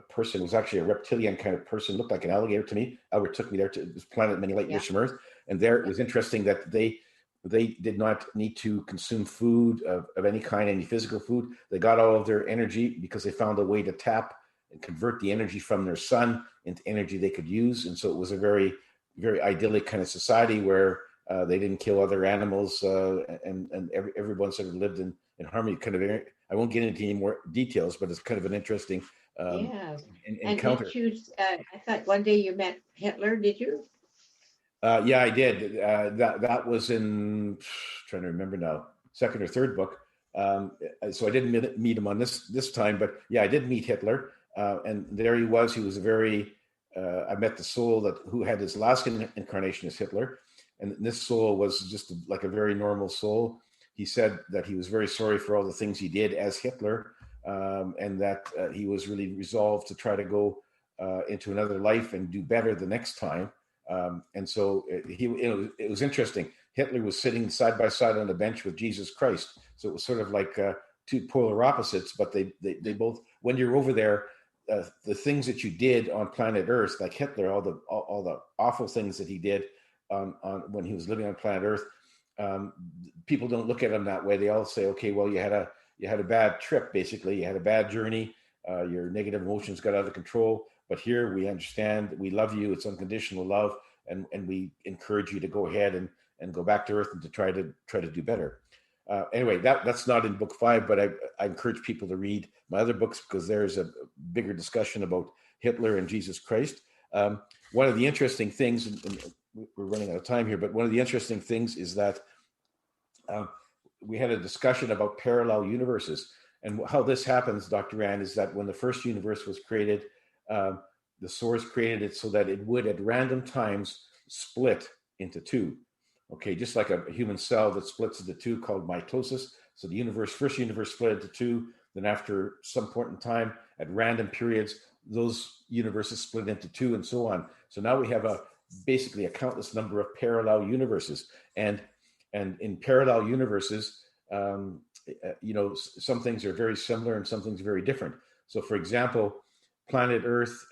person who was actually a reptilian kind of person, looked like an alligator to me. Albert took me there to this planet many light years from Earth. And there it was interesting that they did not need to consume food of any kind, any physical food. They got all of their energy because they found a way to tap and convert the energy from their sun into energy they could use. And so it was a very, very idyllic kind of society where they didn't kill other animals, and everyone sort of lived in harmony. Kind of, I won't get into any more details, but it's kind of an interesting encounter. And did you, I thought one day you met Hitler, did you? Yeah, I did. That was in, trying to remember now, second or third book. So I didn't meet him on this time, but yeah, I did meet Hitler. And there he was. He was a very I met the soul who had his last incarnation as Hitler, and this soul was just like a very normal soul. He said that he was very sorry for all the things he did as Hitler, and that he was really resolved to try to go into another life and do better the next time. And so it was interesting. Hitler was sitting side by side on a bench with Jesus Christ. So it was sort of like two polar opposites, but they both, when you're over there, the things that you did on planet Earth, like Hitler, all the awful things that he did on when he was living on planet Earth, people don't look at him that way. They all say, okay, well, you had a bad trip, basically. You had a bad journey. Your negative emotions got out of control. But here we understand, we love you. It's unconditional love, and we encourage you to go ahead and go back to Earth and to try to do better. Anyway, that's not in book 5, but I encourage people to read my other books, because there's a bigger discussion about Hitler and Jesus Christ. One of the interesting things, and we're running out of time here, but one of the interesting things is that we had a discussion about parallel universes. And how this happens, Dr. Ann, is that when the first universe was created, the source created it so that it would at random times split into two. Okay, just like a human cell that splits into two, called mitosis. So the first universe split into two. Then after some point in time, at random periods, those universes split into two, and so on. So now we have basically a countless number of parallel universes. And in parallel universes, some things are very similar and some things are very different. So for example, planet Earth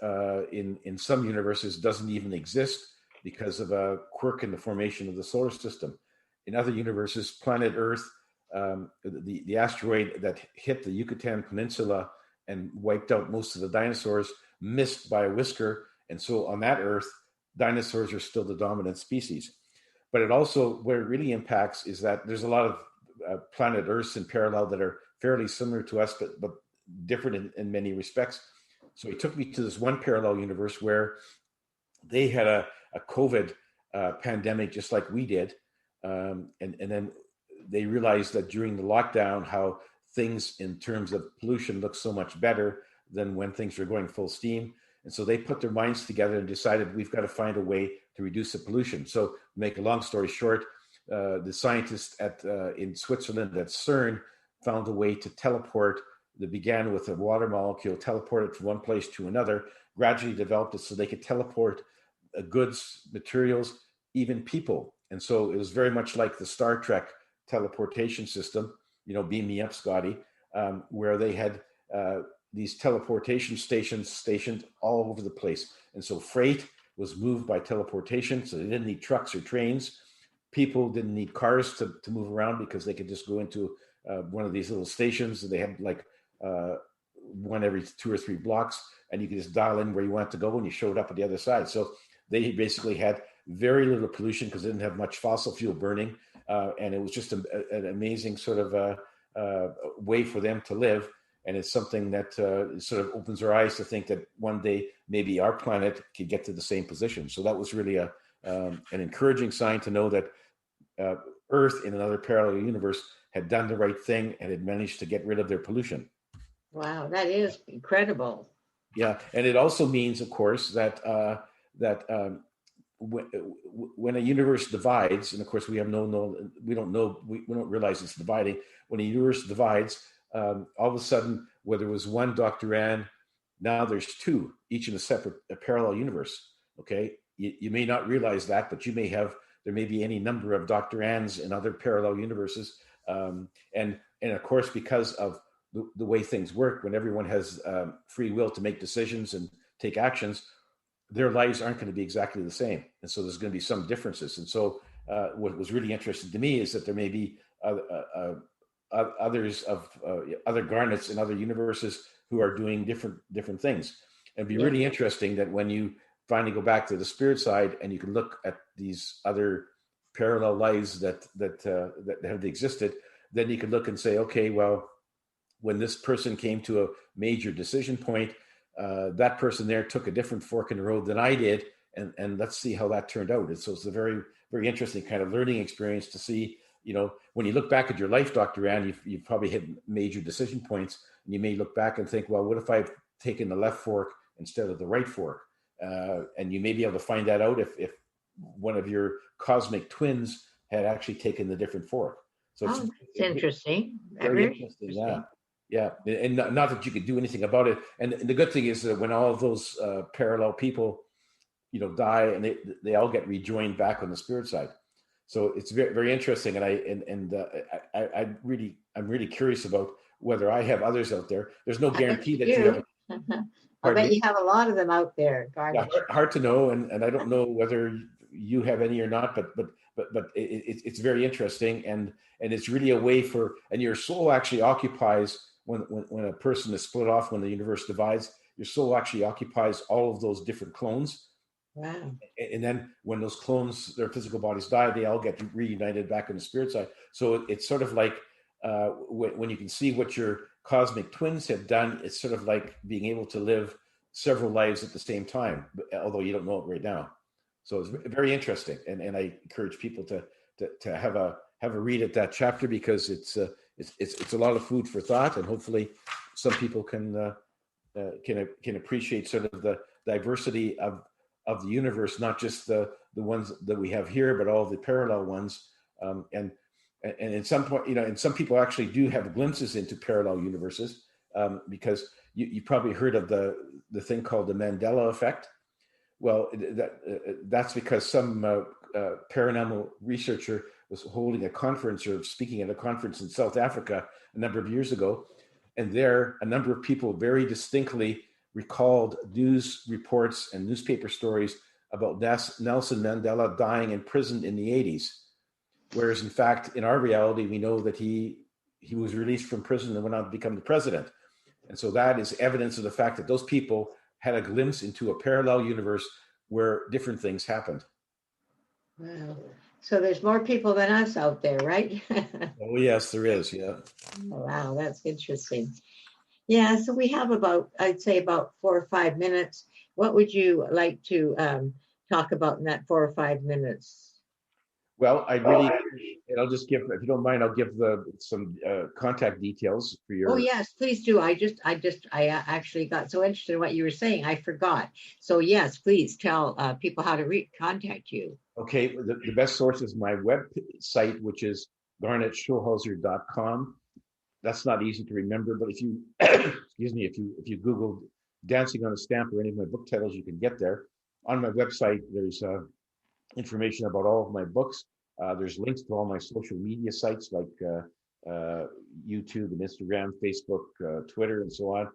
in some universes doesn't even exist because of a quirk in the formation of the solar system. In other universes, planet Earth, the asteroid that hit the Yucatan Peninsula and wiped out most of the dinosaurs, missed by a whisker. And so on that Earth, dinosaurs are still the dominant species. But it also, where it really impacts is that there's a lot of planet Earths in parallel that are fairly similar to us, but different in many respects. So he took me to this one parallel universe where they had a COVID pandemic just like we did. And then they realized that during the lockdown, how things in terms of pollution looked so much better than when things were going full steam. And so they put their minds together and decided, we've got to find a way to reduce the pollution. So to make a long story short, the scientists in Switzerland at CERN found a way to teleport. That began with a water molecule, teleported from one place to another, gradually developed it so they could teleport goods, materials, even people. And so it was very much like the Star Trek teleportation system, beam me up, Scotty, where they had these teleportation stations stationed all over the place. And so freight was moved by teleportation, so they didn't need trucks or trains. People didn't need cars to move around because they could just go into one of these little stations. They had like one every 2 or 3 blocks, and you could just dial in where you wanted to go and you showed up at the other side. So they basically had very little pollution because they didn't have much fossil fuel burning. And it was just an amazing sort of way for them to live. And it's something that sort of opens our eyes to think that one day maybe our planet could get to the same position. So that was really an encouraging sign to know that Earth in another parallel universe had done the right thing and had managed to get rid of their pollution. Wow, that is incredible. Yeah, and it also means, of course, that when a universe divides, and of course we don't realize it's dividing. When a universe divides, all of a sudden, where there was one Dr. Ann, now there's 2, each in a parallel universe. Okay, you may not realize that, but there may be any number of Dr. Anns in other parallel universes, and of course, because of the way things work, when everyone has free will to make decisions and take actions, their lives aren't going to be exactly the same. And so there's going to be some differences. And so what was really interesting to me is that there may be others of other garnets in other universes who are doing different things. It'd be really interesting that when you finally go back to the spirit side and you can look at these other parallel lives that have existed, then you can look and say, okay, well, when this person came to a major decision point, that person there took a different fork in the road than I did, and let's see how that turned out. And so it's a very, very interesting kind of learning experience to see, when you look back at your life, Dr. Ann, you've probably hit major decision points, and you may look back and think, well, what if I've taken the left fork instead of the right fork? And you may be able to find that out if one of your cosmic twins had actually taken the different fork. So it's interesting. Very interesting. Yeah. And not that you could do anything about it. And the good thing is that when all of those parallel people, die, and they all get rejoined back on the spirit side. So it's very, very interesting. And I'm really curious about whether I have others out there. There's no guarantee that you have. I bet you have a lot of them out there, Garnet. Yeah, hard to know, and I don't know whether you have any or not, but it's very interesting, and it's really a way for, and your soul actually occupies when a person is split off, when the universe divides, your soul actually occupies all of those different clones. Wow. And then when those clones, their physical bodies die, they all get reunited back on the spirit side. So it's sort of like when you can see what your cosmic twins have done, it's sort of like being able to live several lives at the same time, although you don't know it right now. So it's very interesting, and I encourage people to have a read at that chapter, because it's a lot of food for thought, and hopefully some people can appreciate sort of the diversity of the universe, not just the ones that we have here, but all the parallel ones. And at some point, and some people actually do have glimpses into parallel universes, because you probably heard of the thing called the Mandela Effect. Well, that's because some paranormal researcher was holding a conference or speaking at a conference in South Africa a number of years ago, and there a number of people very distinctly recalled news reports and newspaper stories about Nelson Mandela dying in prison in the 80s. Whereas, in fact, in our reality, we know that he was released from prison and went on to become the president. And so that is evidence of the fact that those people had a glimpse into a parallel universe where different things happened. Wow. So there's more people than us out there, right? Oh, yes, there is. Yeah. Wow, that's interesting. Yeah, so we have I'd say about 4 or 5 minutes. What would you like to talk about in that 4 or 5 minutes? Well, and I'll just give, if you don't mind, I'll give some contact details for your. Oh yes, please do. I actually got so interested in what you were saying, I forgot. So yes, please tell people how to contact you. Okay, the best source is my website, which is garnetschulhauser.com. That's not easy to remember, but if you, excuse me, if you Google Dancing on a Stamp or any of my book titles, you can get there. On my website, there's information about all of my books. There's links to all my social media sites like YouTube and Instagram, Facebook, Twitter, and so on.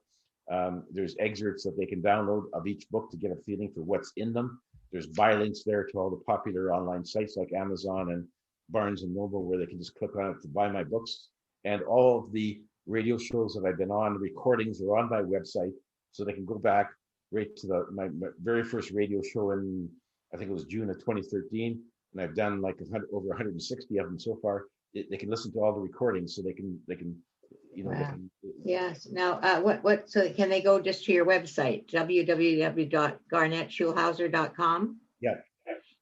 There's excerpts that they can download of each book to get a feeling for what's in them. There's buy links there to all the popular online sites like Amazon and Barnes and Noble, where they can just click on it to buy my books. And all of the radio shows that I've been on, recordings are on my website, so they can go back right to my very first radio show in, I think it was June of 2013, and I've done like over 160 of them so far. They can listen to all the recordings, so they can Wow. Yes. Now, so can they go just to your website, www.garnetschulhauser.com? Yeah.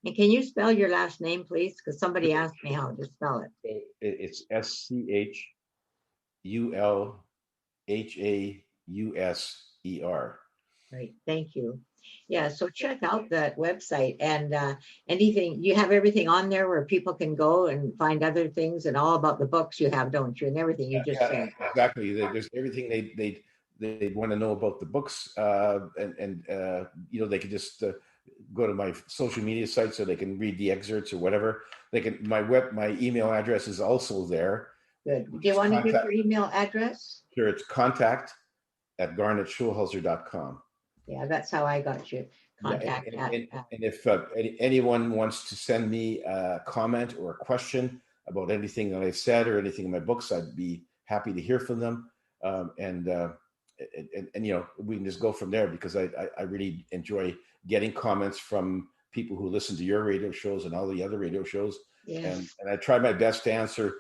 And can you spell your last name, please? Because somebody asked me how to spell it. It's SCHULHAUSER. Right. Thank you. Yeah. So check out that website, and anything, you have everything on there where people can go and find other things, and all about the books you have, don't you? And everything you just said. Exactly. There's everything they want to know about the books, and they can just go to my social media site so they can read the excerpts or whatever. They can. My email address is also there. Good. Do you want to give your email address? Sure. It's contact@garnetschulhauser.com. Yeah, that's how I got you. Contact. And if anyone wants to send me a comment or a question about anything that I've said or anything in my books, I'd be happy to hear from them. And we can just go from there, because I really enjoy getting comments from people who listen to your radio shows and all the other radio shows. Yes. And I try my best to answer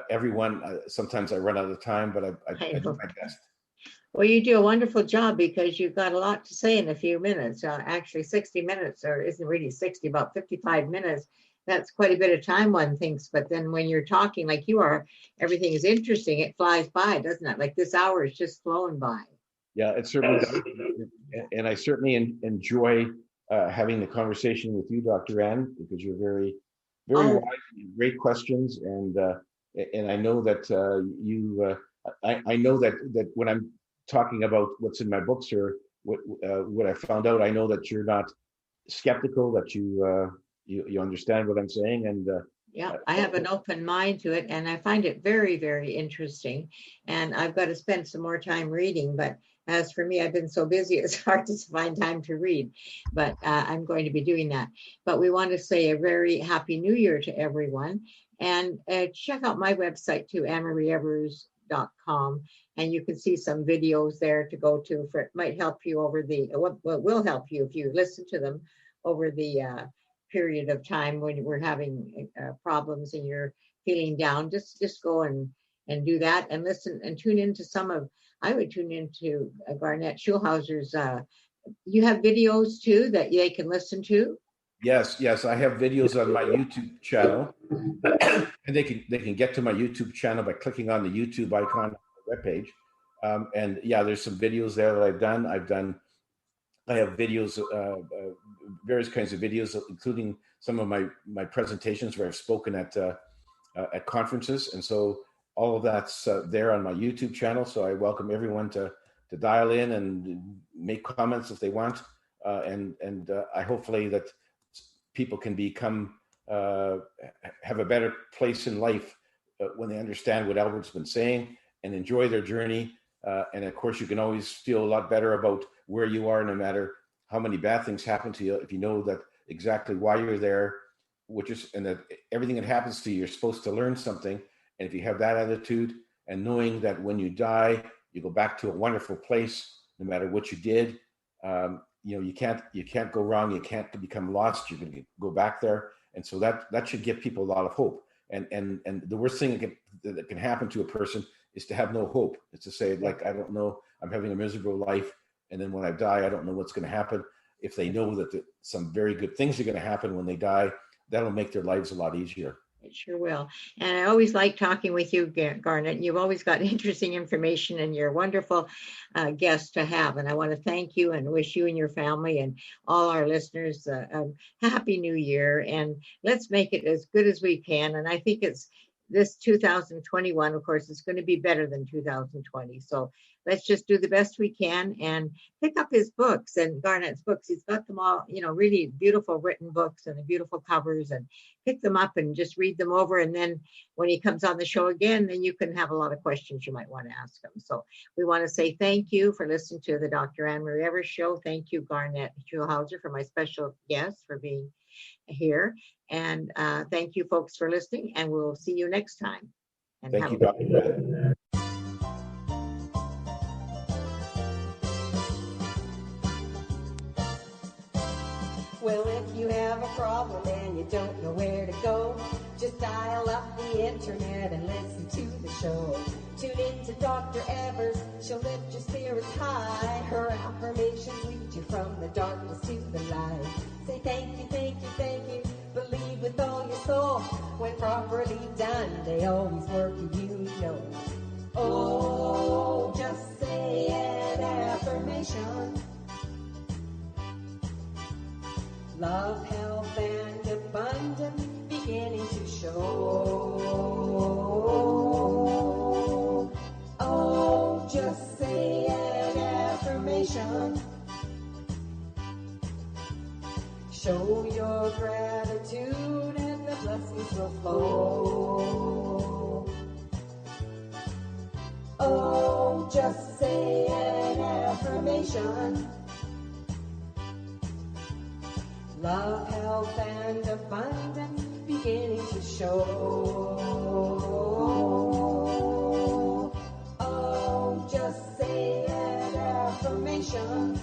everyone. Sometimes I run out of time, but I do my best. Well, you do a wonderful job, because you've got a lot to say in a few minutes. Actually, 60 minutes, or isn't really 60, about 55 minutes. That's quite a bit of time, one thinks. But then when you're talking like you are, everything is interesting. It flies by, doesn't it? Like this hour is just flowing by. Yeah, it certainly does. And I certainly enjoy having the conversation with you, Dr. Ann, because you're very, very wise, and great questions, and I know that I know that when I'm talking about what's in my books or what I found out, I know that you're not skeptical, that you understand what I'm saying, and yeah, I have an open mind to it, and I find it very, very interesting. And I've got to spend some more time reading. But as for me, I've been so busy, it's hard to find time to read. But I'm going to be doing that. But we want to say a very happy New Year to everyone. And check out my website too, AnnMarieEvers.com. And you can see some videos there to go to. For it might help you over what will help you if you listen to them over the period of time when we're having problems and you're feeling down. Just go and do that and listen and tune into I would tune into Garnett Schulhauser's. You have videos too that they can listen to? Yes, I have videos on my YouTube channel, and they can get to my YouTube channel by clicking on the YouTube icon on the webpage. And yeah, there's some videos there that I've done. I have videos, various kinds of videos, including some of my presentations where I've spoken at conferences, and so all of that's there on my YouTube channel. So I welcome everyone to dial in and make comments if they want, and I hopefully that people can become have a better place in life when they understand what Albert's been saying and enjoy their journey. And of course, you can always feel a lot better about where you are, no matter how many bad things happen to you, if you know that exactly why you're there, and that everything that happens to you, you're supposed to learn something. And if you have that attitude and knowing that when you die, you go back to a wonderful place, no matter what you did, you can't go wrong. You can't become lost. You're going to go back there. And so that should give people a lot of hope. And the worst thing that can happen to a person is to have no hope. It's to say, like, I don't know, I'm having a miserable life. And then when I die, I don't know what's going to happen. If they know that some very good things are going to happen when they die, that'll make their lives a lot easier. It sure will. And I always like talking with you, Garnet. You've always got interesting information, and you're a wonderful guest to have. And I want to thank you and wish you and your family and all our listeners a happy new year. And let's make it as good as we can. And I think this 2021, of course, is going to be better than 2020. So let's just do the best we can and pick up his books and Garnett's books. He's got them all, really beautiful written books and the beautiful covers, and pick them up and just read them over. And then when he comes on the show again, then you can have a lot of questions you might want to ask him. So we want to say thank you for listening to the Dr. Ann Marie Evers Show. Thank you, Garnett Schulhauser, for my special guest, for being here. And thank you, folks, for listening. And we'll see you next time. And thank you, Dr. Well, if you have a problem and you don't know where to go, just dial up the internet and listen to the show. Tune in to Dr. Evers, she'll lift your spirits high. Her affirmations lead you from the darkness to the light. Say thank you, thank you, thank you. Believe with all your soul. When properly done, they always work, you know. Oh, just say an affirmation. Love, health, and abundance beginning to show. Oh, just say an affirmation. Show your gratitude and the blessings will flow. Oh, just say an affirmation. Love, health, and abundance beginning to show. Oh, just say an affirmation.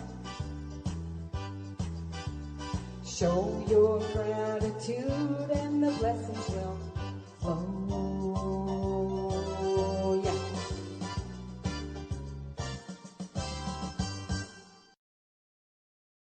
Show your gratitude and the blessings will flow.